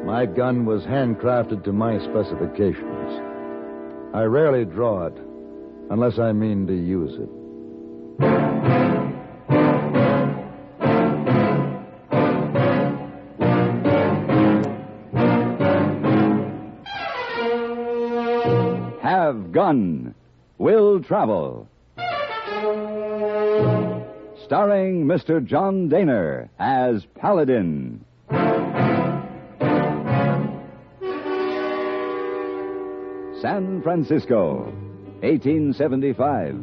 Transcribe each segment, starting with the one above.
My gun was handcrafted to my specifications. I rarely draw it, unless I mean to use it. Have Gun, Will Travel. Starring Mr. John Dehner as Paladin. San Francisco, 1875.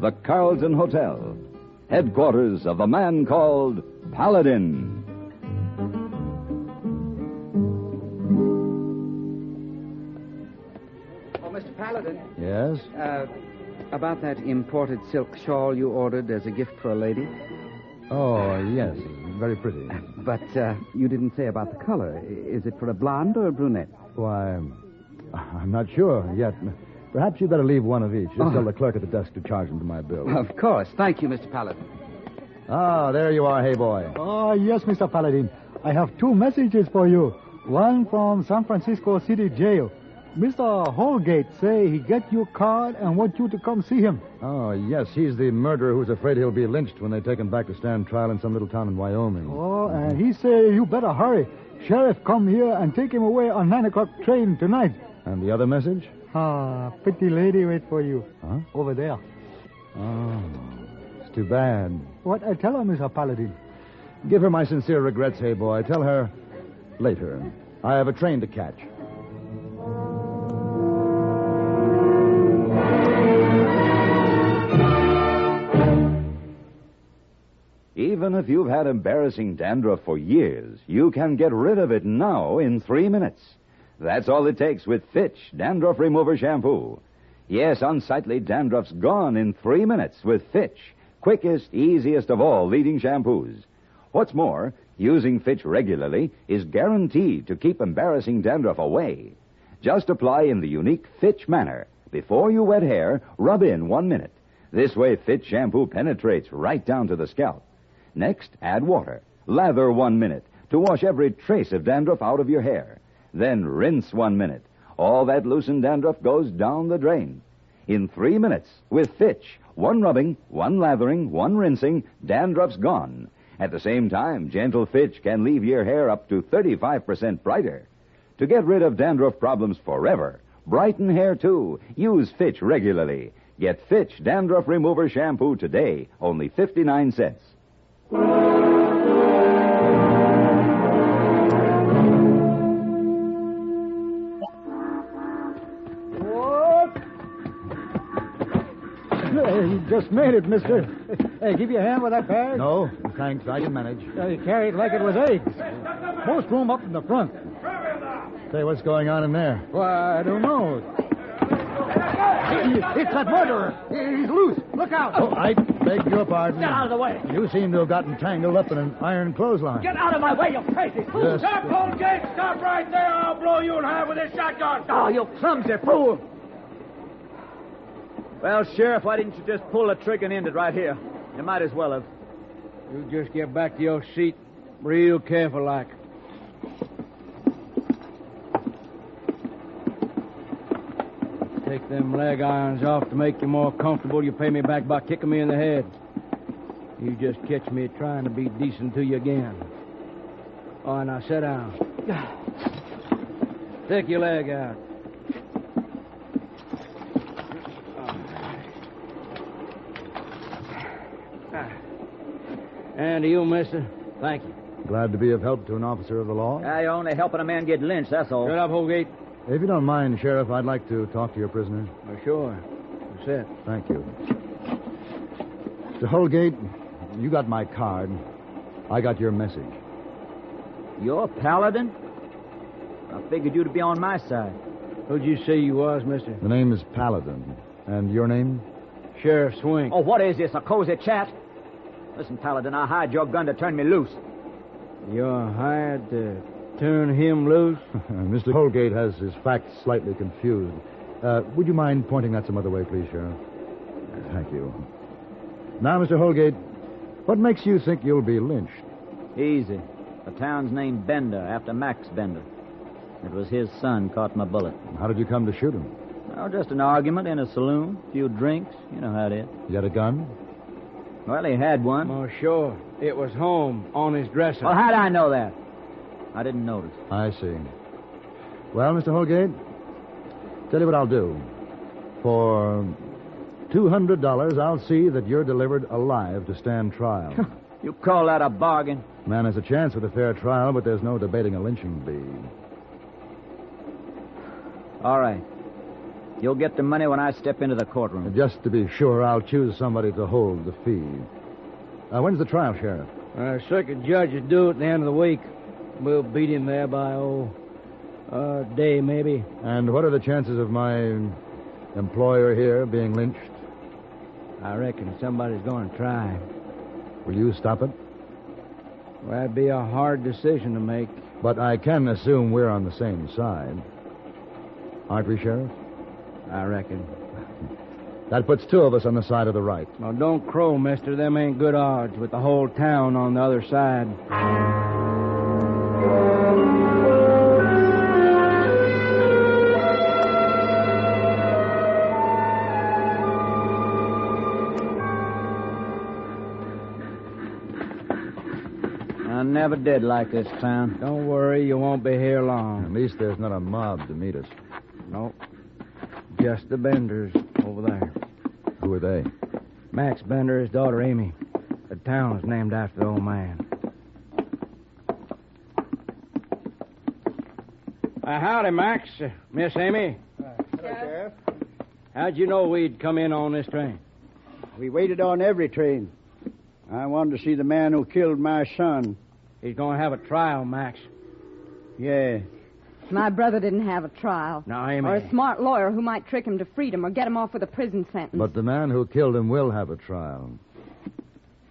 The Carlton Hotel, headquarters of the man called Paladin. Oh, Mr. Paladin. Yes? About that imported silk shawl you ordered as a gift for a lady. Oh, yes. Very pretty. But you didn't say about the color. Is it for a blonde or a brunette? Why, I'm not sure yet. Perhaps you'd better leave one of each. Just tell the clerk at the desk to charge them to my bill. Of course. Thank you, Mr. Paladin. Ah, there you are, hey boy. Oh, yes, Mr. Paladin. I have 2 messages for you. One from San Francisco City Jail. Mr. Holgate say he get your card and want you to come see him. Oh, yes, he's the murderer who's afraid he'll be lynched when they take him back to stand trial in some little town in Wyoming. Oh, and he say you better hurry. Sheriff come here and take him away on 9 o'clock train tonight. And the other message? Ah, pretty lady wait for you. Huh? Over there. Oh, it's too bad. What I tell her, Mr. Paladin? Give her my sincere regrets, hey boy. Tell her later. I have a train to catch. Even if you've had embarrassing dandruff for years, you can get rid of it now in 3 minutes. That's all it takes with Fitch Dandruff Remover Shampoo. Yes, unsightly dandruff's gone in 3 minutes with Fitch, quickest, easiest of all leading shampoos. What's more, using Fitch regularly is guaranteed to keep embarrassing dandruff away. Just apply in the unique Fitch manner. Before you wet hair, rub in 1 minute. This way, Fitch shampoo penetrates right down to the scalp. Next, add water. Lather 1 minute to wash every trace of dandruff out of your hair. Then rinse 1 minute. All that loosened dandruff goes down the drain. In 3 minutes, with Fitch, 1 rubbing, 1 lathering, 1 rinsing, dandruff's gone. At the same time, gentle Fitch can leave your hair up to 35% brighter. To get rid of dandruff problems forever, brighten hair too, use Fitch regularly. Get Fitch Dandruff Remover Shampoo today, only 59 cents. You just made it, mister. Hey, give you a hand with that bag? No, thanks. I can manage. You carry it like it was eggs. Most room up in the front. Say, what's going on in there? Why, I don't know. It's that murderer. He's loose. Look out. Oh, I beg your pardon. Get out of the way. You seem to have gotten tangled up in an iron clothesline. Get out of my way, you crazy fool. Yes. Stop, Holgate. Stop right there. I'll blow you in half with this shotgun. Oh, you clumsy fool. Well, Sheriff, why didn't you just pull the trigger and end it right here? You might as well have. You just get back to your seat real careful like. Take them leg irons off to make you more comfortable. You pay me back by kicking me in the head. You just catch me trying to be decent to you again. All right, now sit down. Take your leg out. And to you, mister, thank you. Glad to be of help to an officer of the law. You're only helping a man get lynched, that's all. Shut up, Holgate. If you don't mind, Sheriff, I'd like to talk to your prisoner. Oh, sure. That's it. Thank you. Mr. Holgate, you got my card. I got your message. You're Paladin? I figured you to be on my side. Who'd you say you was, mister? The name is Paladin. And your name? Sheriff Swink. Oh, what is this, a cozy chat? Listen, Paladin, I hired your gun to turn me loose. You're hired to turn him loose? Mr. Holgate has his facts slightly confused. Would you mind pointing that some other way, please, Sheriff? Thank you. Now, Mr. Holgate, what makes you think you'll be lynched? Easy. The town's named Bender, after Max Bender. It was his son caught my bullet. How did you come to shoot him? Oh, just an argument in a saloon, a few drinks. You know how it is. You had a gun? Well, he had one. Oh, sure. It was home on his dresser. Well, how'd I know that? I didn't notice. I see. Well, Mr. Holgate, tell you what I'll do. For $200, I'll see that you're delivered alive to stand trial. You call that a bargain? Man has a chance with a fair trial, but there's no debating a lynching bee. All right. You'll get the money when I step into the courtroom. Just to be sure, I'll choose somebody to hold the fee. When's the trial, Sheriff? Circuit judge is due at the end of the week. We'll beat him there by, a day, maybe. And what are the chances of my employer here being lynched? I reckon somebody's going to try. Will you stop it? Well, that'd be a hard decision to make. But I can assume we're on the same side. Aren't we, Sheriff? I reckon. That puts two of us on the side of the right. Well, don't crow, mister. Them ain't good odds with the whole town on the other side. I never did like this town. Don't worry, you won't be here long. At least there's not a mob to meet us. Nope. Just the Benders over there. Who are they? Max Bender, his daughter Amy. The town's named after the old man. Howdy, Max. Miss Amy. Hello, Sheriff. How'd you know we'd come in on this train? We waited on every train. I wanted to see the man who killed my son. He's going to have a trial, Max. Yeah. My brother didn't have a trial. Now, Amy. Or a smart lawyer who might trick him to freedom or get him off with a prison sentence. But the man who killed him will have a trial.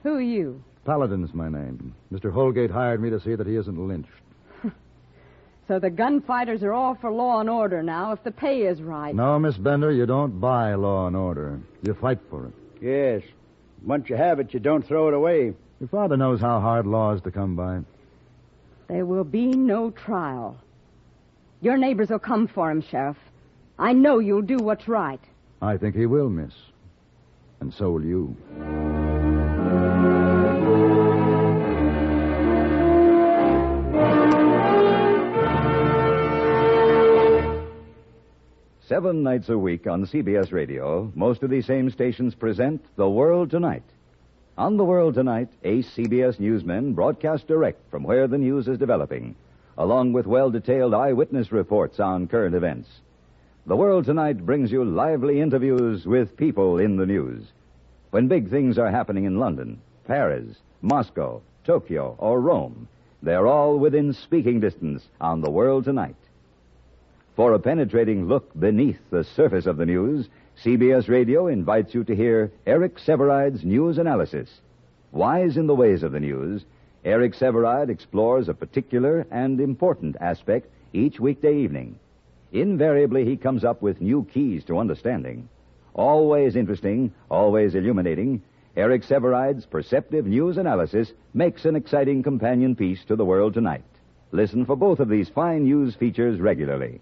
Who are you? Paladin's my name. Mr. Holgate hired me to see that he isn't lynched. So the gunfighters are all for law and order now, if the pay is right. No, Miss Bender, you don't buy law and order. You fight for it. Yes. Once you have it, you don't throw it away. Your father knows how hard law is to come by. There will be no trial. Your neighbors will come for him, Sheriff. I know you'll do what's right. I think he will, miss. And so will you. Seven nights a week on CBS Radio, most of these same stations present The World Tonight. On The World Tonight, ace CBS newsmen broadcast direct from where the news is developing, along with well-detailed eyewitness reports on current events. The World Tonight brings you lively interviews with people in the news. When big things are happening in London, Paris, Moscow, Tokyo, or Rome, they're all within speaking distance on The World Tonight. For a penetrating look beneath the surface of the news, CBS Radio invites you to hear Eric Severide's news analysis. Wise in the ways of the news, Eric Severide explores a particular and important aspect each weekday evening. Invariably, he comes up with new keys to understanding. Always interesting, always illuminating, Eric Severide's perceptive news analysis makes an exciting companion piece to The World Tonight. Listen for both of these fine news features regularly.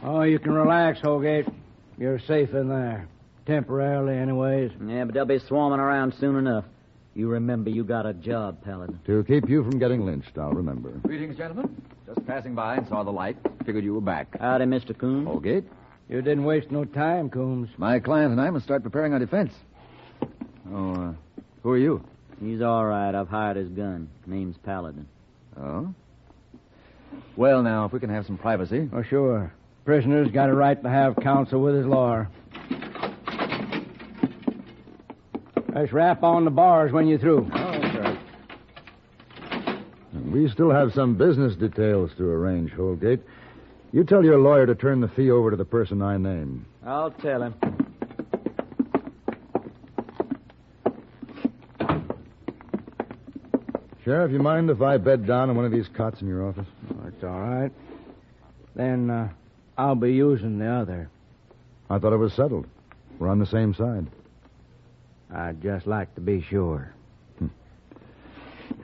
Oh, you can relax, Holgate. You're safe in there. Temporarily, anyways. Yeah, but they'll be swarming around soon enough. You remember you got a job, Paladin. To keep you from getting lynched, I'll remember. Greetings, gentlemen. Just passing by and saw the light. Figured you were back. Howdy, Mr. Coombs. Holgate. You didn't waste no time, Coombs. My client and I must start preparing our defense. Oh, who are you? He's all right. I've hired his gun. Name's Paladin. Oh? Well, now, if we can have some privacy. Oh, sure. Prisoner's got a right to have counsel with his lawyer. Just rap on the bars when you're through. Oh, that's right. We still have some business details to arrange, Holgate. You tell your lawyer to turn the fee over to the person I name. I'll tell him. Sheriff, you mind if I bed down on one of these cots in your office? Oh, that's all right. Then I'll be using the other. I thought it was settled. We're on the same side. I'd just like to be sure.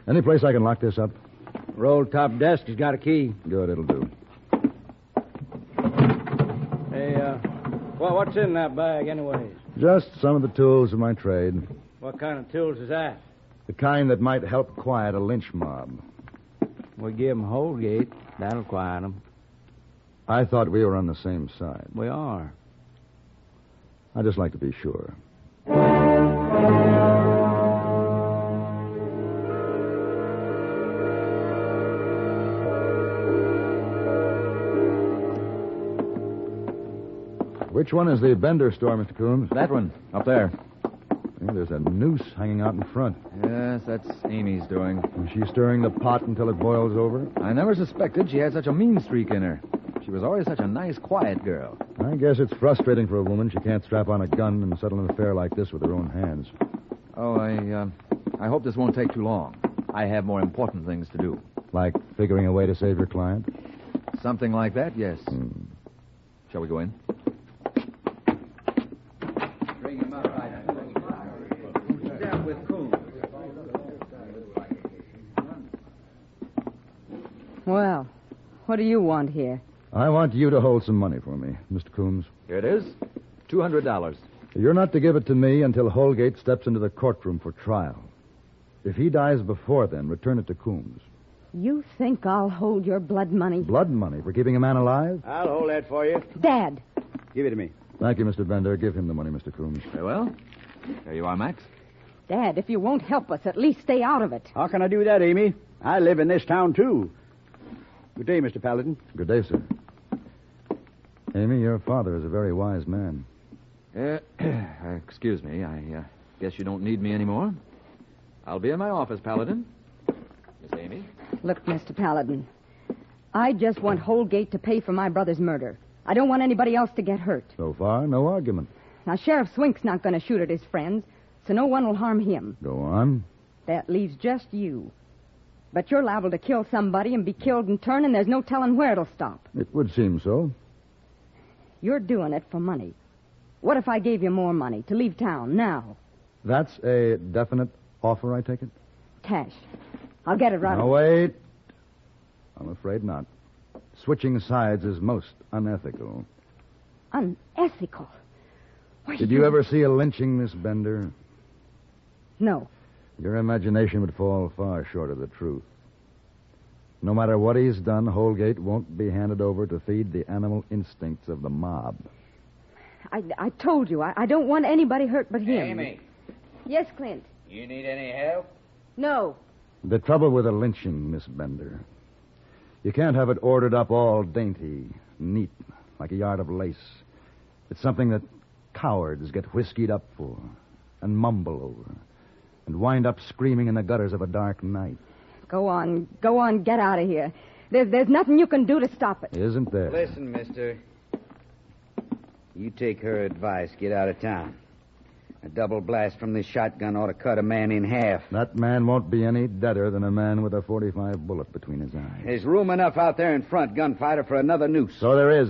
Any place I can lock this up? Roll top desk has got a key. Good, it'll do. Hey, what's in that bag anyways? Just some of the tools of my trade. What kind of tools is that? The kind that might help quiet a lynch mob. We give 'em Holgate. That'll quiet 'em. I thought we were on the same side. We are. I'd just like to be sure. Which one is the Bender store, Mr. Coombs? That one, up there. Yeah, there's a noose hanging out in front. Yes, that's Amy's doing. Is she stirring the pot until it boils over? I never suspected she had such a mean streak in her. She was always such a nice, quiet girl. I guess it's frustrating for a woman. She can't strap on a gun and settle an affair like this with her own hands. Oh, I hope this won't take too long. I have more important things to do. Like figuring a way to save your client? Something like that, yes. Shall we go in? Bring him up right now. Down with Coombs. Well, what do you want here? I want you to hold some money for me, Mr. Coombs. Here it is. $200. You're not to give it to me until Holgate steps into the courtroom for trial. If he dies before then, return it to Coombs. You think I'll hold your blood money? Blood money for keeping a man alive? I'll hold that for you. Dad! Give it to me. Thank you, Mr. Bender. Give him the money, Mr. Coombs. Very well. There you are, Max. Dad, if you won't help us, at least stay out of it. How can I do that, Amy? I live in this town, too. Good day, Mr. Paladin. Good day, sir. Amy, your father is a very wise man. Excuse me. I guess you don't need me anymore. I'll be in my office, Paladin. Miss Amy? Look, Mr. Paladin, I just want Holgate to pay for my brother's murder. I don't want anybody else to get hurt. So far, no argument. Now, Sheriff Swink's not going to shoot at his friends, so no one will harm him. Go on. That leaves just you. But you're liable to kill somebody and be killed in turn, and there's no telling where it'll stop. It would seem so. You're doing it for money. What if I gave you more money to leave town now? That's a definite offer, I take it? Cash. I'll get it right Now, wait. I'm afraid not. Switching sides is most unethical. Unethical? Why, Did you ever see a lynching, Miss Bender? No. Your imagination would fall far short of the truth. No matter what he's done, Holgate won't be handed over to feed the animal instincts of the mob. I told you, I don't want anybody hurt but him. Amy, Yes, Clint. you need any help? No. The trouble with a lynching, Miss Bender, you can't have it ordered up all dainty, neat, like a yard of lace. It's something that cowards get whiskied up for and mumble over and wind up screaming in the gutters of a dark night. Go on, get out of here. There's nothing you can do to stop it. Isn't there? Listen, mister. You take her advice. Get out of town. A double blast from this shotgun ought to cut a man in half. That man won't be any deader than a man with a .45 bullet between his eyes. There's room enough out there in front, gunfighter, for another noose. So there is.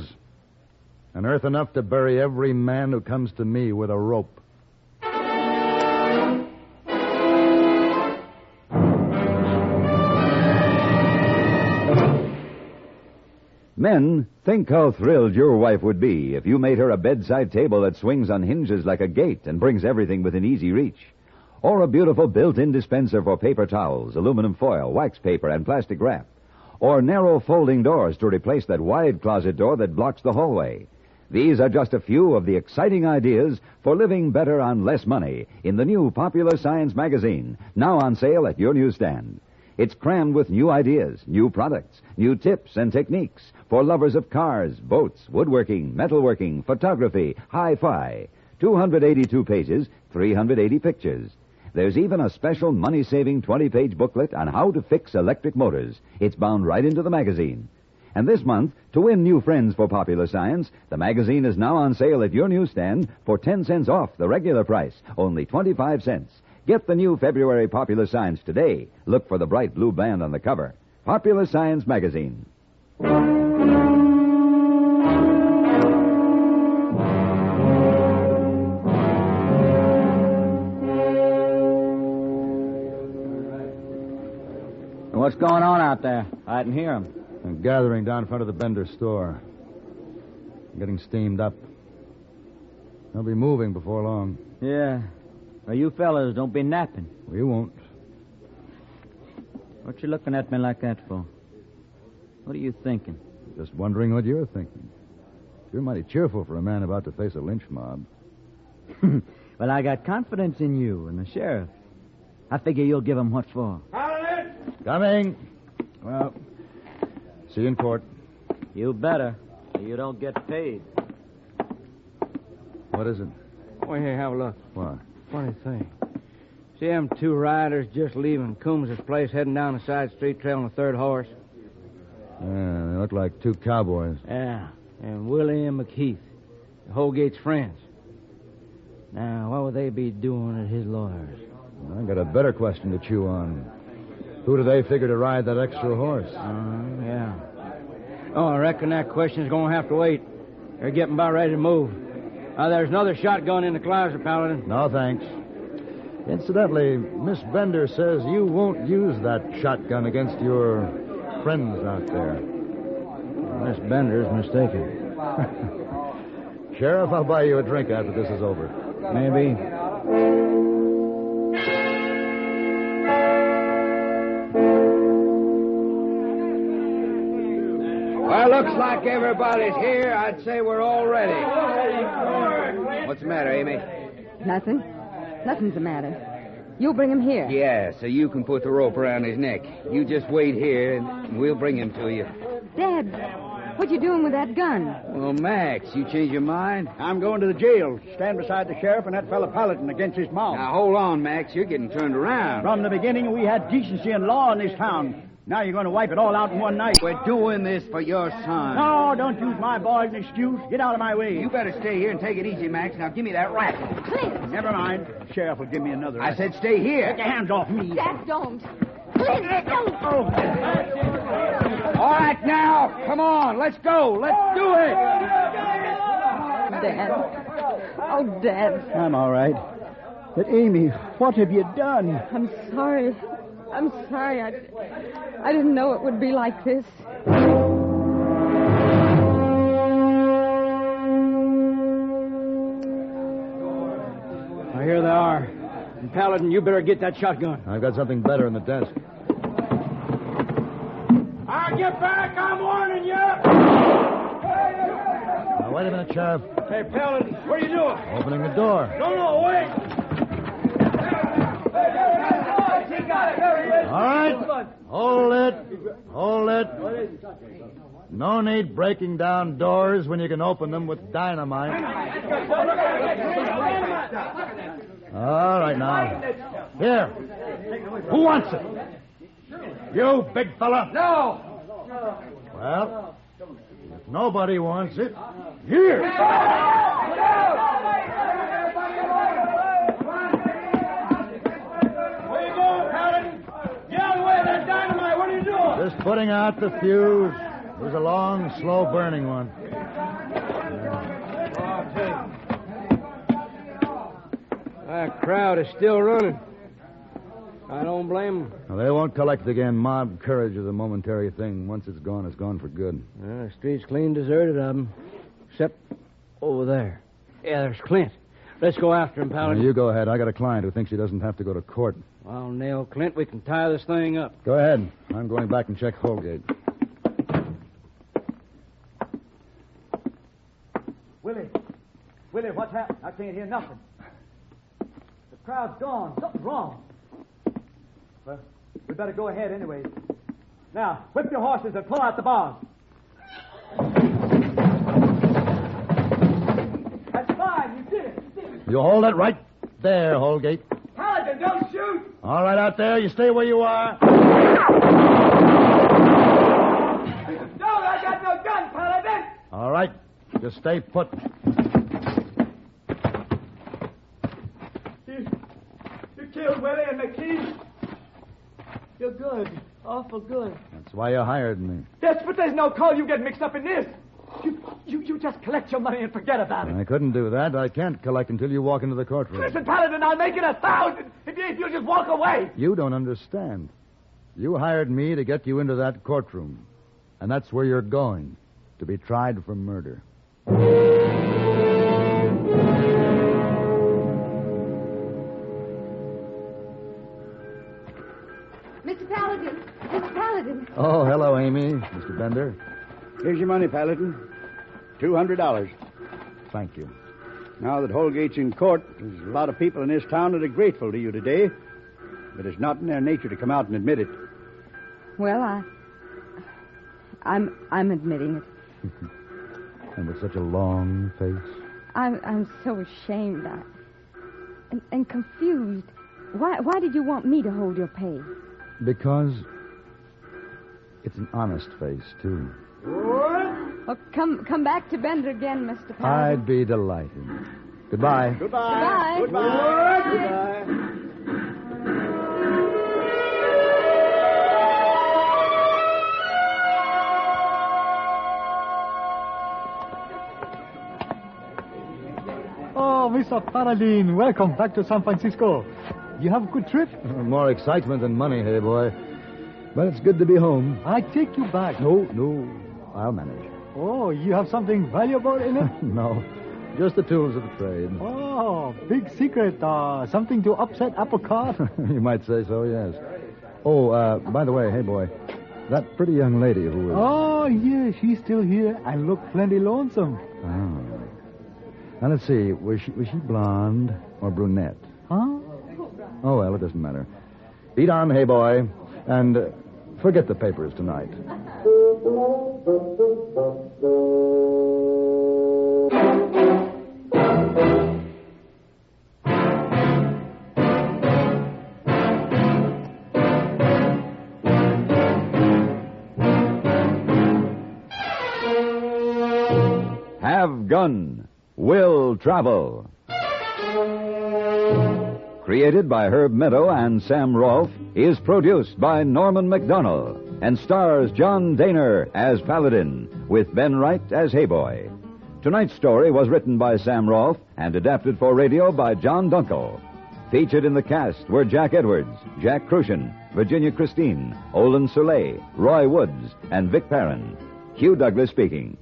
And earth enough to bury every man who comes to me with a rope. Men, think how thrilled your wife would be if you made her a bedside table that swings on hinges like a gate and brings everything within easy reach. Or a beautiful built-in dispenser for paper towels, aluminum foil, wax paper, and plastic wrap. Or narrow folding doors to replace that wide closet door that blocks the hallway. These are just a few of the exciting ideas for living better on less money in the new Popular Science magazine, now on sale at your newsstand. It's crammed with new ideas, new products, new tips and techniques for lovers of cars, boats, woodworking, metalworking, photography, hi-fi. 282 pages, 380 pictures. There's even a special money-saving 20-page booklet on how to fix electric motors. It's bound right into the magazine. And this month, to win new friends for Popular Science, the magazine is now on sale at your newsstand for 10 cents off the regular price, only 25 cents. Get the new February Popular Science today. Look for the bright blue band on the cover. Popular Science magazine. What's going on out there? I didn't hear him. They're gathering down in front of the Bender store. Getting steamed up. They'll be moving before long. Yeah. Well, you fellas don't be napping. We won't. What you looking at me like that for? What are you thinking? Just wondering what you're thinking. You're mighty cheerful for a man about to face a lynch mob. Well, I got confidence in you and the sheriff. I figure you'll give him what for. Paladin! Coming. Well, see you in court. You better. So you don't get paid. What is it? Oh, here, have a look. What? Funny thing. See them two riders just leaving Coombs' place, heading down a side street, trailing a third horse? Yeah, they look like two cowboys. Yeah, and Willie and McKeith, Holgate's friends. Now, what would they be doing at his lawyer's? I got a better question to chew on. Who do they figure to ride that extra horse? Yeah. Oh, I reckon that question's going to have to wait. They're getting about ready to move. There's another shotgun in the closet, Paladin. No, thanks. Incidentally, Miss Bender says you won't use that shotgun against your friends out there. Miss Bender's mistaken. Sheriff, I'll buy you a drink after this is over. Maybe. Well, looks like everybody's here. I'd say we're all ready. What's the matter, Amy? Nothing. Nothing's the matter. You'll bring him here. Yeah, so you can put the rope around his neck. You just wait here, and we'll bring him to you. Dad, what you doing with that gun? Well, Max, you change your mind? I'm going to the jail. Stand beside the sheriff and that fellow Paladin against his mom. Now, hold on, Max. You're getting turned around. From the beginning, we had decency and law in this town. Now you're going to wipe it all out in one night. We're doing this for your son. No, don't use my boy as an excuse. Get out of my way. You better stay here and take it easy, Max. Now, give me that rifle. Clint! Never mind. The sheriff will give me another. I said stay here. Get your hands off me. Dad, don't. Clint, don't. Oh. All right, now. Come on. Let's go. Let's do it. Dad. Oh, Dad. I'm all right. But, Amy, what have you done? I'm sorry. I didn't know it would be like this. Here they are. And Paladin, you better get that shotgun. I've got something better in the desk. I'll get back. I'm warning you. Now, wait a minute, Sheriff. Hey, Paladin, what are you doing? Opening the door. No, wait. All right. Hold it. No need breaking down doors when you can open them with dynamite. All right, now. Here. Who wants it? You, big fella? No. Well, if nobody wants it, here. Just putting out the fuse. It was a long, slow-burning one. That crowd is still running. I don't blame them. Well, they won't collect again. Mob courage is a momentary thing. Once it's gone for good. The street's clean deserted of them. Except over there. Yeah, there's Clint. Let's go after him, Paladin. You go ahead. I got a client who thinks he doesn't have to go to court. I'll nail Clint. We can tie this thing up. Go ahead. I'm going back and check Holgate. Willie, what's happened? I can't hear nothing. The crowd's gone. Something's wrong. Well, we better go ahead anyways. Now, whip your horses and pull out the bars. That's fine. You did it. You hold it right there, Holgate. Paladin, don't shoot. All right, out there. You stay where you are. No, I got no gun, Paladin. All right. Just stay put. You killed Willie and McKee. You're good. Awful good. That's why you hired me. Yes, but there's no call you get mixed up in this. You just collect your money and forget about it. I couldn't do that. I can't collect until you walk into the courtroom. Listen, Paladin, I'll make it 1,000 if you just walk away. You don't understand. You hired me to get you into that courtroom. And that's where you're going, to be tried for murder. Mr. Paladin! Mr. Paladin! Oh, hello, Amy. Mr. Bender. Here's your money, Paladin. $200. Thank you. Now that Holgate's in court, there's a lot of people in this town that are grateful to you today. But it's not in their nature to come out and admit it. Well, I'm admitting it. And with such a long face. I'm so ashamed. And confused. Why did you want me to hold your pay? Because it's an honest face, too. Oh, come back to Bender again, Mr. Paladin. I'd be delighted. Goodbye. Goodbye. Goodbye. Goodbye. Oh, Mr. Paladin, welcome back to San Francisco. You have a good trip? More excitement than money, hey, boy. But it's good to be home. I take you back. No. I'll manage. Oh, you have something valuable in it? No. Just the tools of the trade. Oh, big secret. Something to upset apple cart? You might say so, yes. Oh, by the way, hey, boy. That pretty young lady who was... Oh, yeah, she's still here and look plenty lonesome. Oh. Now, let's see. Was she blonde or brunette? Huh? Oh, well, it doesn't matter. Eat on, hey, boy. And forget the papers tonight. Have Gun, Will Travel. Created by Herb Meadow and Sam Rolfe, is produced by Norman McDonnell and stars John Dehner as Paladin, with Ben Wright as Hayboy. Tonight's story was written by Sam Rolfe and adapted for radio by John Dunkel. Featured in the cast were Jack Edwards, Jack Crucian, Virginia Christine, Olin Soleil, Roy Woods, and Vic Perrin. Hugh Douglas speaking.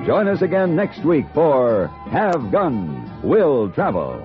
Join us again next week for Have Gun, Will Travel.